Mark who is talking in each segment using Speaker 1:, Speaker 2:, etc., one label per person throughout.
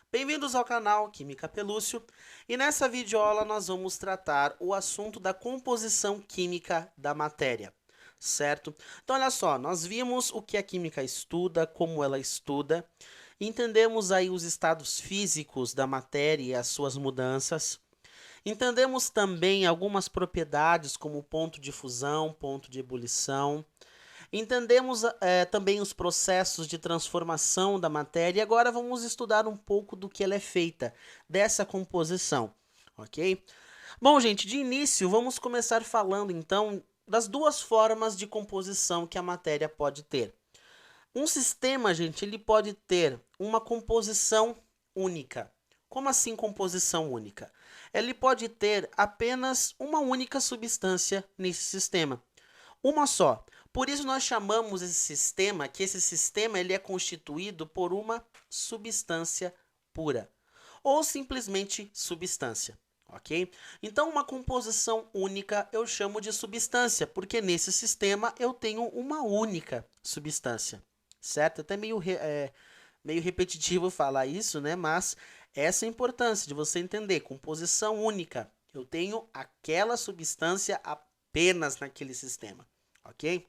Speaker 1: Bem-vindos ao canal Química Pelúcio e nessa videoaula nós vamos tratar o assunto da composição química da matéria, certo? Então olha só, nós vimos o que a química estuda, como ela estuda, entendemos aí os estados físicos da matéria e as suas mudanças, entendemos também algumas propriedades como ponto de fusão, ponto de ebulição. Entendemos também os processos de transformação da matéria e agora vamos estudar um pouco do que ela é feita, dessa composição, ok? Bom, gente, de início vamos começar falando então das duas formas de composição que a matéria pode ter. Um sistema, gente, ele pode ter uma composição única. Como assim composição única? Ele pode ter apenas uma única substância nesse sistema. Uma só. Por isso nós chamamos esse sistema ele é constituído por uma substância pura, ou simplesmente substância, ok? Então uma composição única eu chamo de substância, porque nesse sistema eu tenho uma única substância, certo? Até meio repetitivo falar isso, né? Mas essa é a importância de você entender, composição única. Eu tenho aquela substância apenas naquele sistema, ok?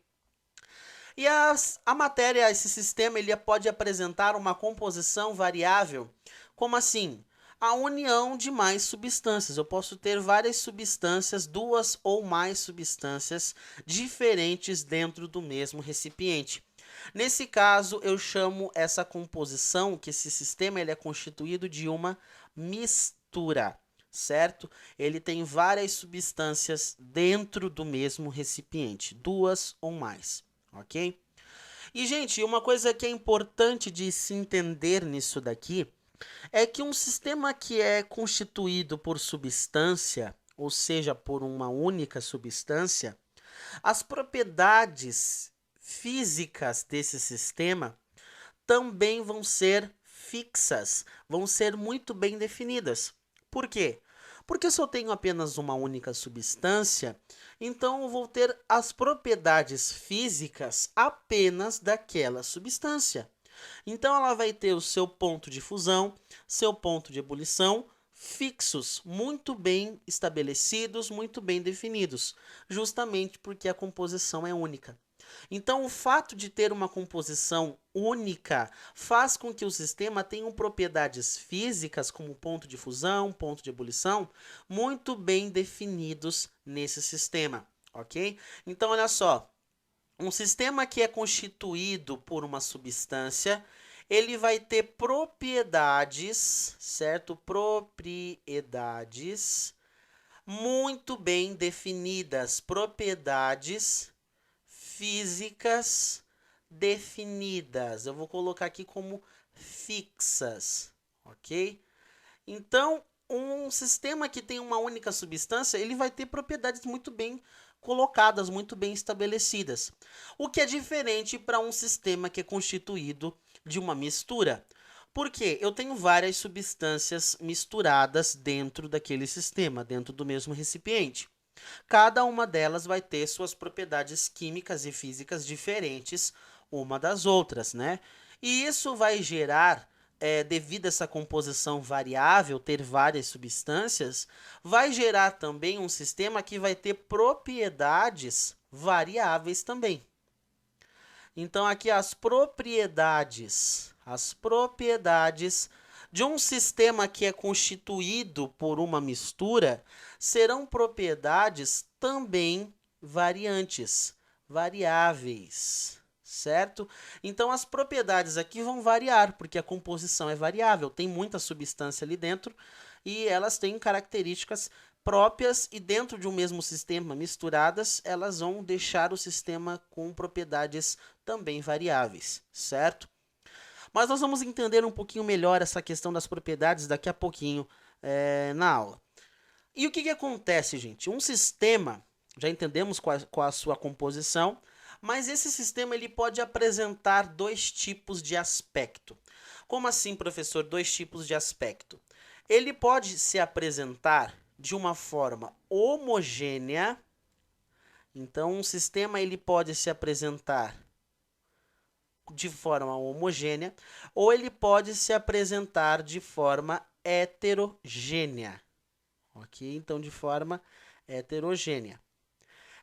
Speaker 1: E a matéria, esse sistema, ele pode apresentar uma composição variável. Como assim? A união de mais substâncias. Eu posso ter várias substâncias, duas ou mais substâncias diferentes dentro do mesmo recipiente. Nesse caso, eu chamo essa composição, que esse sistema ele é constituído de uma mistura, certo? Ele tem várias substâncias dentro do mesmo recipiente, duas ou mais, ok? E, gente, uma coisa que é importante de se entender nisso daqui é que um sistema que é constituído por substância, ou seja, por uma única substância, as propriedades físicas desse sistema também vão ser fixas, vão ser muito bem definidas. Por quê? Porque se eu tenho apenas uma única substância, então eu vou ter as propriedades físicas apenas daquela substância. Então ela vai ter o seu ponto de fusão, seu ponto de ebulição fixos, muito bem estabelecidos, muito bem definidos, justamente porque a composição é única. Então, o fato de ter uma composição única faz com que o sistema tenha propriedades físicas, como ponto de fusão, ponto de ebulição, muito bem definidos nesse sistema, ok? Então, olha só, um sistema que é constituído por uma substância, ele vai ter propriedades, certo? Propriedades muito bem definidas, propriedades físicas definidas. Eu vou colocar aqui como fixas, ok? Então, um sistema que tem uma única substância, ele vai ter propriedades muito bem colocadas, muito bem estabelecidas. O que é diferente para um sistema que é constituído de uma mistura. Porque eu tenho várias substâncias misturadas dentro daquele sistema, dentro do mesmo recipiente. Cada uma delas vai ter suas propriedades químicas e físicas diferentes uma das outras, né? E isso vai gerar, devido a essa composição variável, ter várias substâncias, vai gerar também um sistema que vai ter propriedades variáveis também. Então, aqui as propriedades de um sistema que é constituído por uma mistura serão propriedades também variáveis, certo? Então, as propriedades aqui vão variar, porque a composição é variável, tem muita substância ali dentro e elas têm características próprias e dentro de um mesmo sistema misturadas, elas vão deixar o sistema com propriedades também variáveis, certo? Mas nós vamos entender um pouquinho melhor essa questão das propriedades daqui a pouquinho na aula. E o que acontece, gente? Um sistema, já entendemos qual a sua composição, mas esse sistema ele pode apresentar dois tipos de aspecto. Como assim, professor, dois tipos de aspecto? Ele pode se apresentar de uma forma homogênea. Então, um sistema ele pode se apresentar de forma homogênea, ou ele pode se apresentar de forma heterogênea. Ok? Então, de forma heterogênea.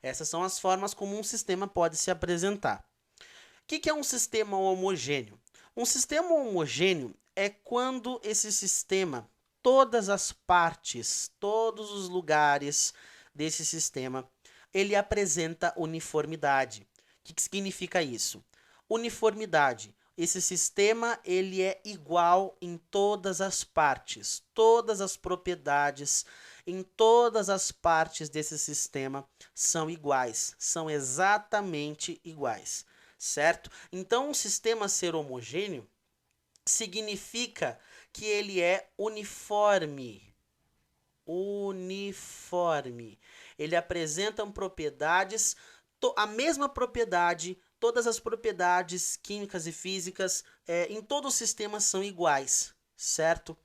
Speaker 1: Essas são as formas como um sistema pode se apresentar. O que é um sistema homogêneo? Um sistema homogêneo é quando esse sistema, todas as partes, todos os lugares desse sistema, ele apresenta uniformidade. O que significa isso? Uniformidade. Esse sistema ele é igual em todas as partes, todas as propriedades em todas as partes desse sistema são iguais, são exatamente iguais, certo? Então, um sistema ser homogêneo significa que ele é uniforme. Uniforme. Ele apresenta propriedades, a mesma propriedade, todas as propriedades químicas e físicas em todo o sistema são iguais, certo?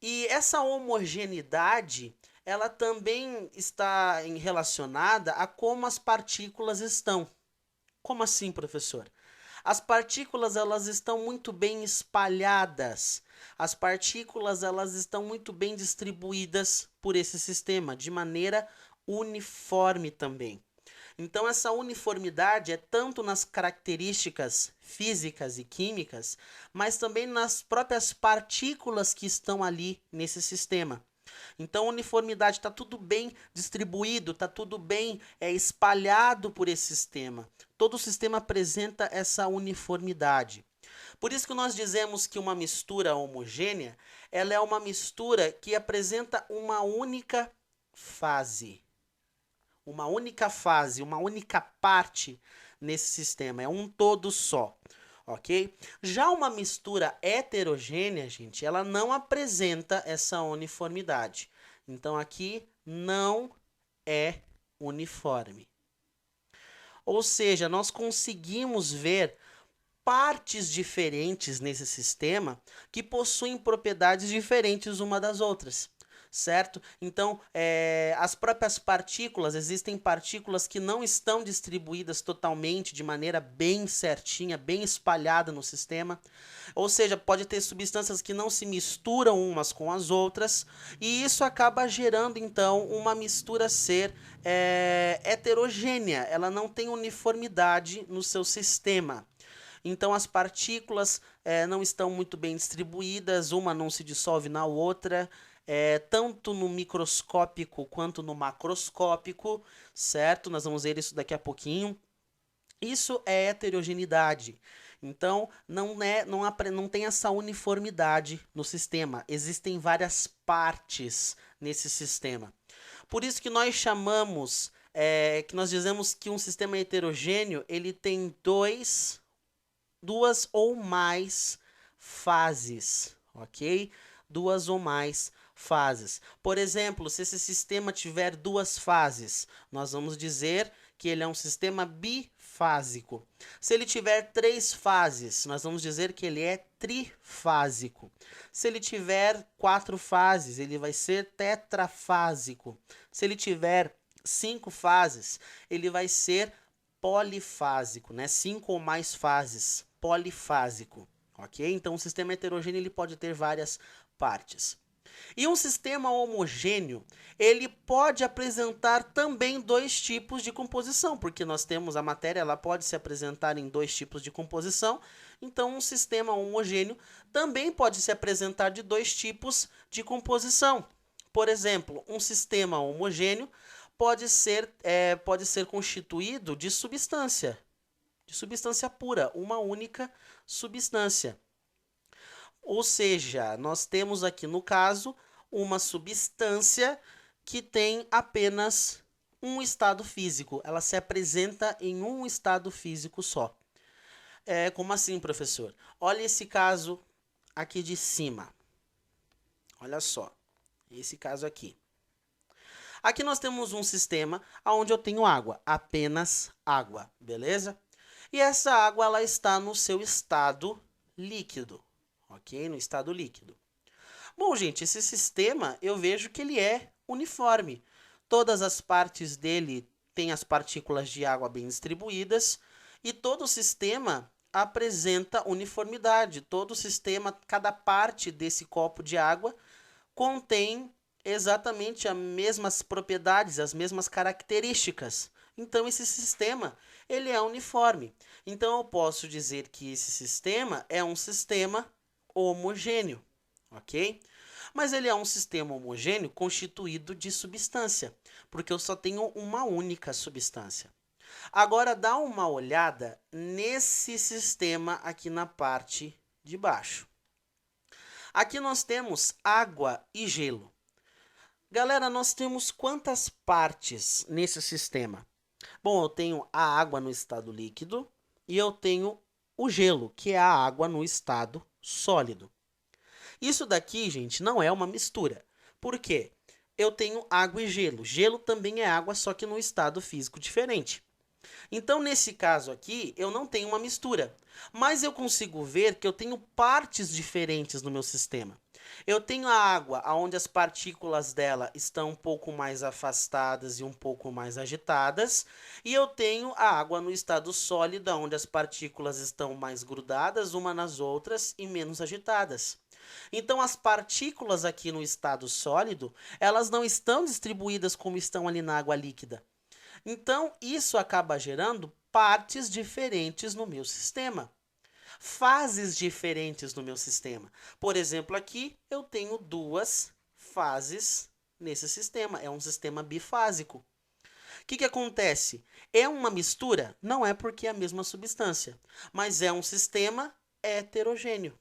Speaker 1: E essa homogeneidade, ela também está relacionada a como as partículas estão. Como assim, professor? As partículas, elas estão muito bem espalhadas. As partículas, elas estão muito bem distribuídas por esse sistema, de maneira uniforme também. Então, essa uniformidade é tanto nas características físicas e químicas, mas também nas próprias partículas que estão ali nesse sistema. Então, a uniformidade está tudo bem distribuído, está tudo bem espalhado por esse sistema. Todo o sistema apresenta essa uniformidade. Por isso que nós dizemos que uma mistura homogênea, ela é uma mistura que apresenta uma única fase. Uma única fase, uma única parte nesse sistema, é um todo só, ok? Já uma mistura heterogênea, gente, ela não apresenta essa uniformidade. Então, aqui não é uniforme. Ou seja, nós conseguimos ver partes diferentes nesse sistema que possuem propriedades diferentes uma das outras. Certo? Então, as próprias partículas, existem partículas que não estão distribuídas totalmente, de maneira bem certinha, bem espalhada no sistema. Ou seja, pode ter substâncias que não se misturam umas com as outras, e isso acaba gerando, então, uma mistura ser heterogênea. Ela não tem uniformidade no seu sistema. Então, as partículas não estão muito bem distribuídas, uma não se dissolve na outra, tanto no microscópico quanto no macroscópico, certo? Nós vamos ver isso daqui a pouquinho. Isso é heterogeneidade. Então, não tem essa uniformidade no sistema. Existem várias partes nesse sistema. Por isso que nós chamamos, que nós dizemos que um sistema heterogêneo, ele tem duas ou mais fases, ok? Duas ou mais fases. Por exemplo, se esse sistema tiver duas fases, nós vamos dizer que ele é um sistema bifásico. Se ele tiver três fases, nós vamos dizer que ele é trifásico. Se ele tiver quatro fases, ele vai ser tetrafásico. Se ele tiver 5 fases, ele vai ser polifásico, né? 5 ou mais fases, polifásico, ok? Então, o sistema heterogêneo ele pode ter várias partes. E um sistema homogêneo, ele pode apresentar também dois tipos de composição, porque nós temos a matéria, ela pode se apresentar em dois tipos de composição, então um sistema homogêneo também pode se apresentar de dois tipos de composição. Por exemplo, um sistema homogêneo pode ser constituído de substância pura, uma única substância. Ou seja, nós temos aqui no caso uma substância que tem apenas um estado físico, ela se apresenta em um estado físico só. Como assim, professor? Olha esse caso aqui de cima. Olha só, esse caso aqui. Aqui nós temos um sistema onde eu tenho água, apenas água, beleza? E essa água ela está no seu estado líquido, ok? No estado líquido. Bom, gente, esse sistema eu vejo que ele é uniforme. Todas as partes dele têm as partículas de água bem distribuídas e todo o sistema apresenta uniformidade. Todo o sistema, cada parte desse copo de água contém exatamente as mesmas propriedades, as mesmas características. Então esse sistema, ele é uniforme. Então eu posso dizer que esse sistema é um sistema homogêneo, ok? Mas ele é um sistema homogêneo constituído de substância, porque eu só tenho uma única substância. Agora dá uma olhada nesse sistema aqui na parte de baixo. Aqui nós temos água e gelo. Galera, nós temos quantas partes nesse sistema? Bom, eu tenho a água no estado líquido e eu tenho o gelo, que é a água no estado sólido. Isso daqui, gente, não é uma mistura. Por quê? Eu tenho água e gelo. Gelo também é água, só que no estado físico diferente. Então, nesse caso aqui, eu não tenho uma mistura, mas eu consigo ver que eu tenho partes diferentes no meu sistema. Eu tenho a água, onde as partículas dela estão um pouco mais afastadas e um pouco mais agitadas, e eu tenho a água no estado sólido, onde as partículas estão mais grudadas umas nas outras e menos agitadas. Então, as partículas aqui no estado sólido, elas não estão distribuídas como estão ali na água líquida. Então, isso acaba gerando partes diferentes no meu sistema. Fases diferentes no meu sistema. Por exemplo, aqui eu tenho duas fases nesse sistema. É um sistema bifásico. O que acontece? É uma mistura? Não é porque é a mesma substância, mas é um sistema heterogêneo.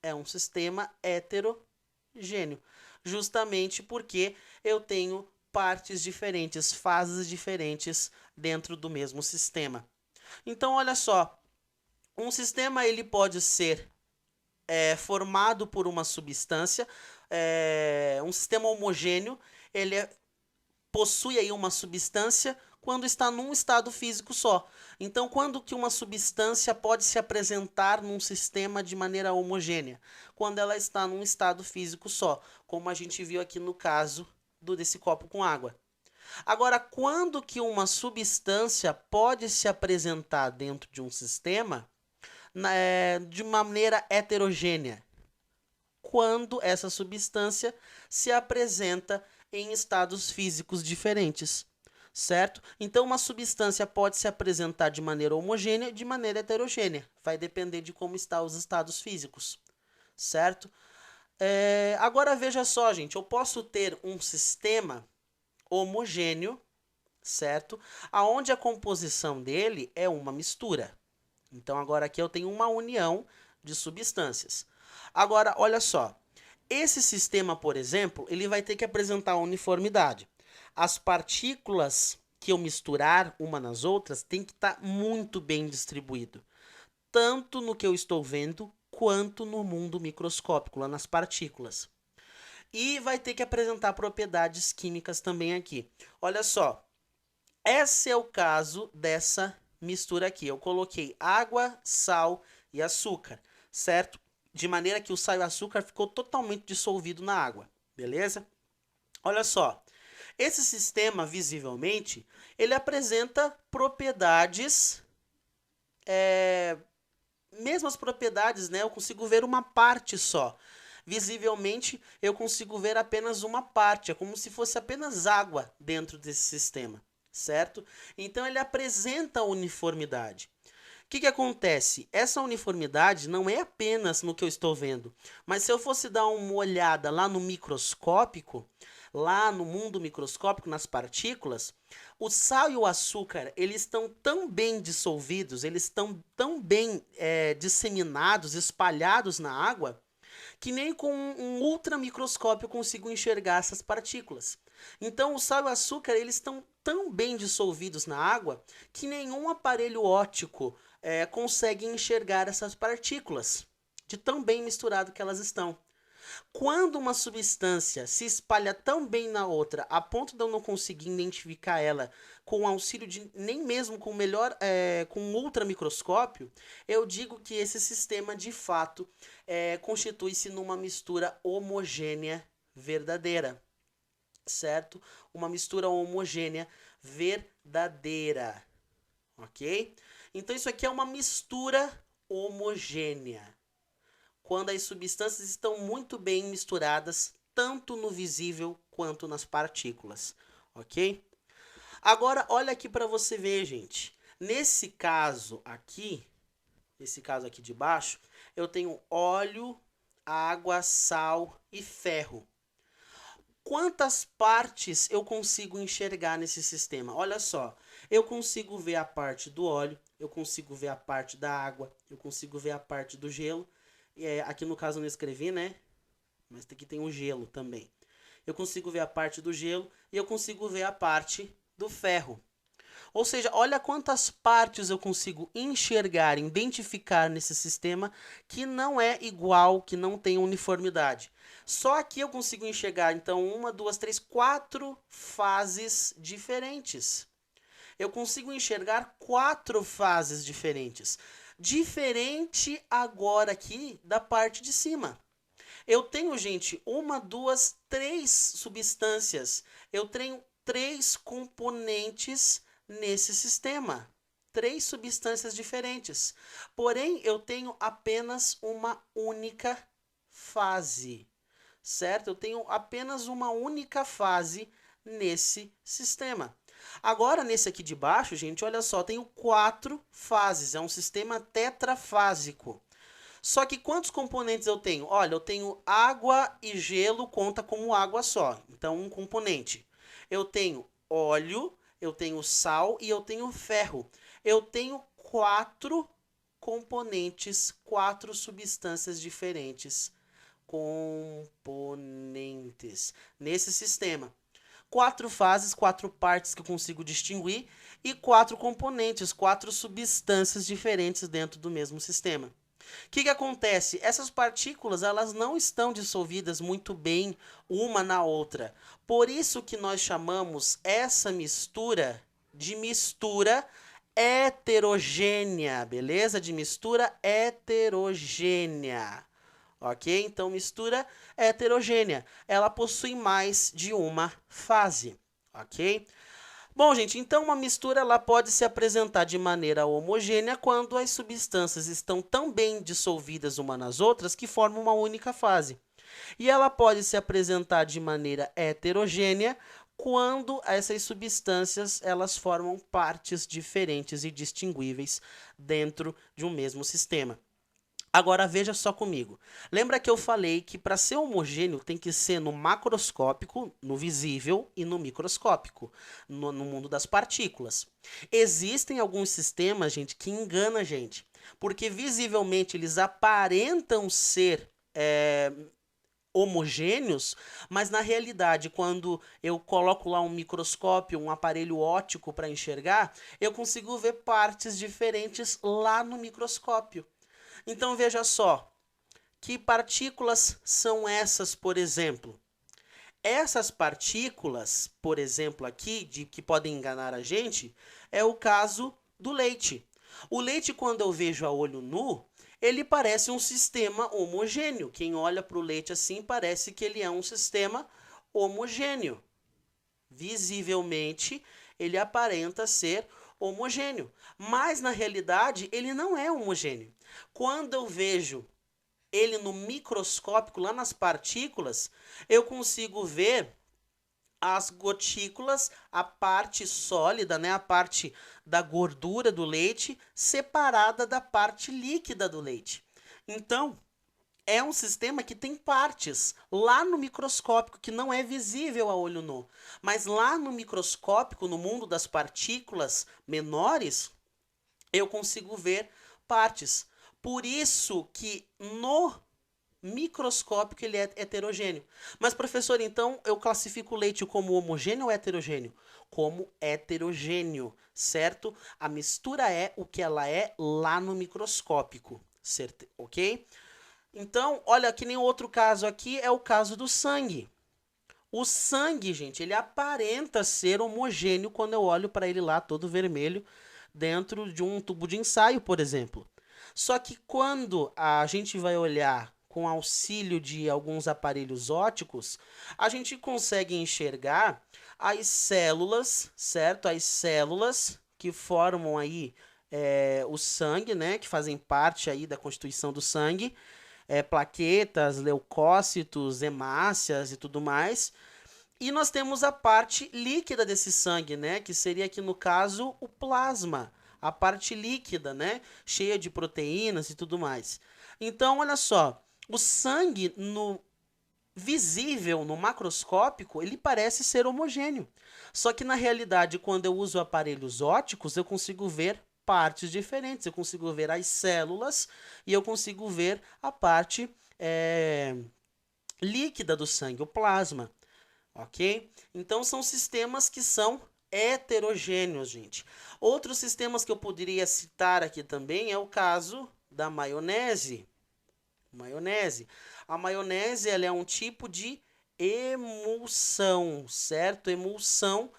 Speaker 1: É um sistema heterogêneo. Justamente porque eu tenho partes diferentes, fases diferentes dentro do mesmo sistema. Então, olha só. Um sistema ele pode ser formado por uma substância, um sistema homogêneo, ele possui aí uma substância quando está num estado físico só. Então, quando que uma substância pode se apresentar num sistema de maneira homogênea? Quando ela está num estado físico só, como a gente viu aqui no caso desse copo com água. Agora, quando que uma substância pode se apresentar dentro de um sistema de maneira heterogênea? Quando essa substância se apresenta em estados físicos diferentes, certo? Então, uma substância pode se apresentar de maneira homogênea e de maneira heterogênea. Vai depender de como estão os estados físicos, certo? Agora, veja só, gente. Eu posso ter um sistema homogêneo, certo? Aonde a composição dele é uma mistura. Então, agora aqui eu tenho uma união de substâncias. Agora, olha só. Esse sistema, por exemplo, ele vai ter que apresentar uniformidade. As partículas que eu misturar uma nas outras tem que estar muito bem distribuído. Tanto no que eu estou vendo, quanto no mundo microscópico, lá nas partículas. E vai ter que apresentar propriedades químicas também aqui. Olha só. Esse é o caso dessa mistura aqui. Eu coloquei água, sal e açúcar, certo? De maneira que o sal e o açúcar ficou totalmente dissolvido na água, beleza? Olha só, esse sistema, visivelmente, ele apresenta propriedades, mesmas propriedades, né? Eu consigo ver uma parte só. Visivelmente, eu consigo ver apenas uma parte, é como se fosse apenas água dentro desse sistema, certo? Então, ele apresenta uniformidade. O que acontece? Essa uniformidade não é apenas no que eu estou vendo, mas se eu fosse dar uma olhada lá no microscópico, lá no mundo microscópico, nas partículas, o sal e o açúcar, eles estão tão bem dissolvidos, eles estão tão bem disseminados, espalhados na água, que nem com um ultramicroscópio eu consigo enxergar essas partículas. Então, o sal e o açúcar, eles estão tão bem dissolvidos na água que nenhum aparelho óptico consegue enxergar essas partículas, de tão bem misturado que elas estão. Quando uma substância se espalha tão bem na outra, a ponto de eu não conseguir identificar ela com o auxílio de nem mesmo com com um ultramicroscópio, eu digo que esse sistema de fato constitui-se numa mistura homogênea verdadeira, certo? Uma mistura homogênea verdadeira, ok? Então isso aqui é uma mistura homogênea. Quando as substâncias estão muito bem misturadas, tanto no visível quanto nas partículas, ok? Agora, olha aqui para você ver, gente. Nesse caso aqui de baixo, eu tenho óleo, água, sal e ferro. Quantas partes eu consigo enxergar nesse sistema? Olha só, eu consigo ver a parte do óleo, eu consigo ver a parte da água, eu consigo ver a parte do gelo. Aqui no caso eu não escrevi, né? Mas aqui tem o gelo também. Eu consigo ver a parte do gelo e eu consigo ver a parte do ferro. Ou seja, olha quantas partes eu consigo enxergar, identificar nesse sistema que não é igual, que não tem uniformidade. Só aqui eu consigo enxergar, então, 1, 2, 3, 4 fases diferentes. Eu consigo enxergar 4 fases diferentes. Diferente agora aqui da parte de cima. Eu tenho, gente, 1, 2, 3 substâncias. Eu tenho 3 componentes nesse sistema. 3 substâncias diferentes. Porém, eu tenho apenas uma única fase. Certo? Eu tenho apenas uma única fase nesse sistema. Agora, nesse aqui de baixo, gente, olha só, tenho 4 fases. É um sistema tetrafásico. Só que quantos componentes eu tenho? Olha, eu tenho água e gelo, conta como água só. Então, um componente. Eu tenho óleo, eu tenho sal e eu tenho ferro. Eu tenho 4 componentes, 4 substâncias diferentes. Componentes nesse sistema. 4 fases, 4 partes que eu consigo distinguir e 4 componentes, 4 substâncias diferentes dentro do mesmo sistema. O que acontece? Essas partículas elas não estão dissolvidas muito bem uma na outra. Por isso que nós chamamos essa mistura de mistura heterogênea, beleza? De mistura heterogênea. Ok? Então, mistura heterogênea. Ela possui mais de uma fase. Ok? Bom, gente, então uma mistura ela pode se apresentar de maneira homogênea quando as substâncias estão tão bem dissolvidas umas nas outras que formam uma única fase. E ela pode se apresentar de maneira heterogênea quando essas substâncias elas formam partes diferentes e distinguíveis dentro de um mesmo sistema. Agora veja só comigo. Lembra que eu falei que para ser homogêneo tem que ser no macroscópico, no visível e no microscópico, no mundo das partículas. Existem alguns sistemas, gente, que enganam a gente, porque visivelmente eles aparentam ser homogêneos, mas na realidade, quando eu coloco lá um microscópio, um aparelho óptico para enxergar, eu consigo ver partes diferentes lá no microscópio. Então veja só, que partículas são essas, por exemplo? Essas partículas, por exemplo, aqui, que podem enganar a gente, é o caso do leite. O leite, quando eu vejo a olho nu, ele parece um sistema homogêneo. Quem olha para o leite assim, parece que ele é um sistema homogêneo. Visivelmente, ele aparenta ser homogêneo. Mas, na realidade, ele não é homogêneo. Quando eu vejo ele no microscópico, lá nas partículas, eu consigo ver as gotículas, a parte sólida, né, a parte da gordura do leite, separada da parte líquida do leite. Então, é um sistema que tem partes lá no microscópico que não é visível a olho nu. Mas lá no microscópico, no mundo das partículas menores, eu consigo ver partes. Por isso que no microscópico ele é heterogêneo. Mas, professor, então eu classifico o leite como homogêneo ou heterogêneo? Como heterogêneo, certo? A mistura é o que ela é lá no microscópico, certo? Ok? Então, olha, que nem outro caso aqui é o caso do sangue. O sangue, gente, ele aparenta ser homogêneo quando eu olho para ele lá todo vermelho dentro de um tubo de ensaio, por exemplo. Só que quando a gente vai olhar com auxílio de alguns aparelhos ópticos, a gente consegue enxergar as células, certo? As células que formam aí o sangue, né, que fazem parte aí da constituição do sangue, plaquetas, leucócitos, hemácias e tudo mais. E nós temos a parte líquida desse sangue, né, que seria aqui no caso o plasma, a parte líquida, né, cheia de proteínas e tudo mais. Então, olha só, o sangue no visível, no macroscópico, ele parece ser homogêneo. Só que na realidade, quando eu uso aparelhos ópticos, eu consigo ver partes diferentes. Eu consigo ver as células e eu consigo ver a parte líquida do sangue, o plasma. Ok? Então são sistemas que são heterogêneos, gente. Outros sistemas que eu poderia citar aqui também é o caso da maionese. A maionese ela é um tipo de emulsão, certo? Emulsão.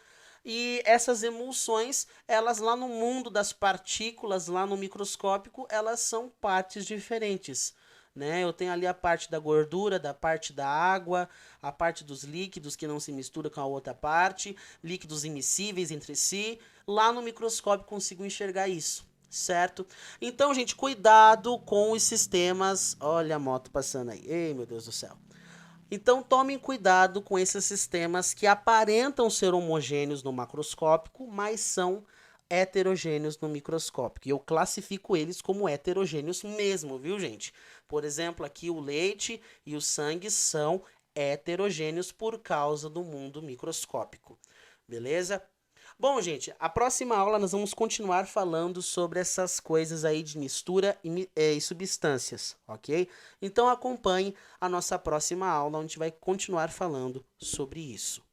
Speaker 1: E essas emulsões, elas lá no mundo das partículas, lá no microscópico, elas são partes diferentes. Né? Eu tenho ali a parte da gordura, da parte da água, a parte dos líquidos que não se mistura com a outra parte, líquidos immiscíveis entre si. Lá no microscópio consigo enxergar isso, certo? Então, gente, cuidado com os sistemas. Olha a moto passando aí. Ei, meu Deus do céu. Então, tomem cuidado com esses sistemas que aparentam ser homogêneos no macroscópico, mas são heterogêneos no microscópico. E eu classifico eles como heterogêneos mesmo, viu, gente? Por exemplo, aqui o leite e o sangue são heterogêneos por causa do mundo microscópico. Beleza? Bom, gente, a próxima aula nós vamos continuar falando sobre essas coisas aí de mistura e substâncias, ok? Então acompanhe a nossa próxima aula, onde a gente vai continuar falando sobre isso.